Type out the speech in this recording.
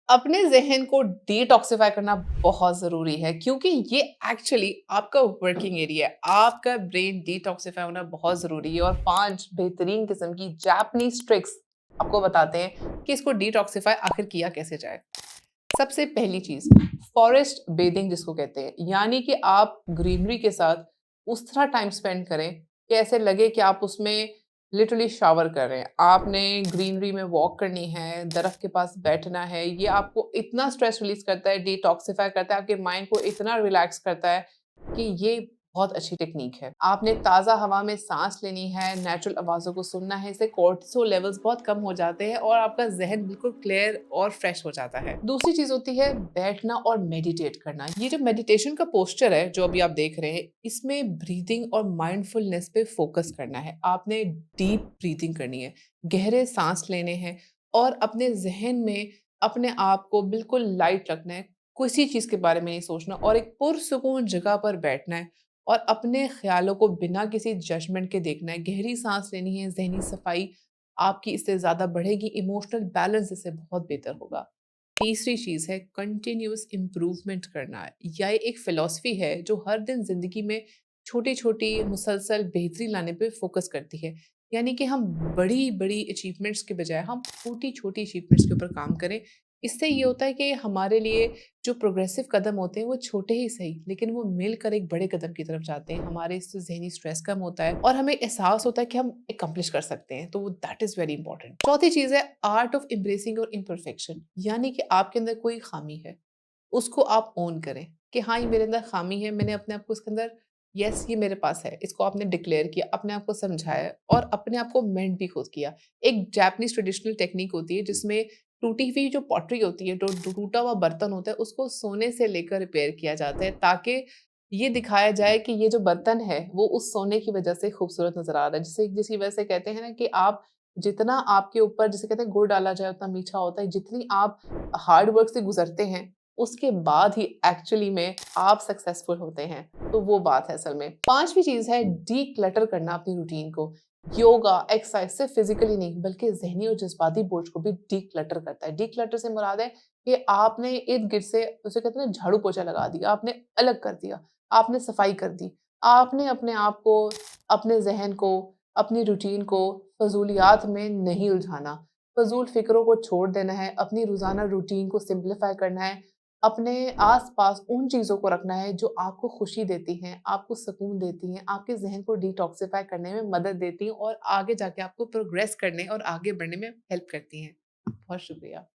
अपने ज़हन को डिटॉक्सिफ़ाई करना बहुत ज़रूरी है क्योंकि ये एक्चुअली आपका वर्किंग एरिया है। आपका ब्रेन डिटॉक्सिफ़ाई होना बहुत ज़रूरी है और 5 बेहतरीन किस्म की जापानीज़ ट्रिक्स आपको बताते हैं कि इसको डिटॉक्सिफ़ाई आखिर किया कैसे जाए। सबसे पहली चीज़, फॉरेस्ट बेथिंग जिसको कहते हैं, यानी कि आप ग्रीनरी के साथ उस तरह टाइम स्पेंड करें कि ऐसे लगे कि आप उसमें लिटरली शावर कर रहे हैं। आपने ग्रीनरी में वॉक करनी है, दरख्त के पास बैठना है, ये आपको इतना स्ट्रेस रिलीज़ करता है, डिटॉक्सिफ़ाई करता है, आपके माइंड को इतना रिलैक्स करता है कि ये बहुत अच्छी टेक्नीक है। आपने ताज़ा हवा में साँस लेनी है, नेचुरल आवाज़ों को सुनना है, इससे कोर्टिसोल लेवल्स बहुत कम हो जाते हैं और आपका ज़हन बिल्कुल क्लियर और फ्रेश हो जाता है। दूसरी चीज़ होती है बैठना और मेडिटेट करना। ये जो मेडिटेशन का पोस्चर है, जो अभी आप देख रहे हैं, इसमें ब्रीथिंग और माइंडफुलनेस पे फ़ोकस करना है। आपने डीप ब्रीथिंग करनी है, गहरे साँस लेने हैं और अपने ज़हन में अपने आप को बिल्कुल लाइट रखना है, किसी चीज़ के बारे में नहीं सोचना और एक पुरसुकून जगह पर बैठना है और अपने ख़्यालों को बिना किसी जजमेंट के देखना है। गहरी साँस लेनी है, ज़हनी सफाई आपकी इससे ज़्यादा बढ़ेगी, इमोशनल बैलेंस इससे बहुत बेहतर होगा। तीसरी चीज़ है कंटिन्यूअस इम्प्रूवमेंट करना। यह एक फ़िलॉसफ़ी है जो हर दिन ज़िंदगी में छोटी-छोटी मुसलसल बेहतरी लाने पे फ़ोकस करती है। यानी कि हम बड़ी-बड़ी अचीवमेंट्स के बजाय हम छोटी-छोटी अचीवमेंट्स के ऊपर काम करें। इससे ये होता है कि हमारे लिए जो प्रोग्रेसिव कदम होते हैं वो छोटे ही सही लेकिन वो मिलकर एक बड़े कदम की तरफ जाते हैं। हमारे इससे ज़हनी स्ट्रेस कम होता है और हमें एहसास होता है कि हम अकम्प्लिश कर सकते हैं, तो दैट इज़ वेरी इंपॉर्टेंट। चौथी चीज़ है art of embracing your imperfection, यानी कि आपके अंदर कोई खामी है, उसको आप ओन करें कि हाँ, ये मेरे अंदर खामी है, मैंने अपने आप को इसके अंदर यस ये मेरे पास है, इसको आपने डिक्लेयर किया, अपने आप को समझाया और अपने आप को मेंट भी खुद किया। एक जापानीज़ ट्रेडिशनल टेक्निक होती है जिसमें टूटी हुई जो पॉटरी होती है, जो टूटा हुआ बर्तन होता है, उसको सोने से लेकर रिपेयर किया जाता है ताकि ये दिखाया जाए कि ये जो बर्तन है, वो उस सोने की वज़ह से खूबसूरत नज़र आ रहा है। जिसे जिसकी वज़ह से कहते हैं ना कि आप जितना आपके ऊपर जिसे कहते हैं गुड़ डाला जाए उतना मीठा होता है, जितनी आप हार्ड वर्क से गुज़रते हैं, उसके बाद ही एक्चुअली में आप सक्सेसफुल होते हैं। तो वो बात है असल में। 5वीं चीज़ है डिक्लटर करना अपनी रूटीन को। योगा, एक्सरसाइज सिर्फ़ फिज़िकली नहीं बल्कि ज़हनी और जज़्बाती बोझ को भी डिक्लटर करता है। डिक्लटर से मुराद है कि आपने इर्द-गिर्द से उसे कहते हैं ना झाड़ू-पोछा लगा दिया, आपने अलग कर दिया, आपने सफाई कर दी। आपने अपने आप को, अपने ज़हन को, अपनी रूटीन को फ़ज़ूलियात में नहीं उलझाना। फ़ज़ूल फ़िक्रों को छोड़ देना है, अपनी रोज़ाना रूटीन को सिम्प्लीफ़ाई करना है, अपने आस-पास उन चीज़ों को रखना है जो आपको खुशी देती हैं, आपको सुकून देती हैं, आपके ज़हन को डिटॉक्सिफ़ाई करने में मदद देती हैं और आगे जाके आपको प्रोग्रेस करने और आगे बढ़ने में हेल्प करती हैं। बहुत शुक्रिया।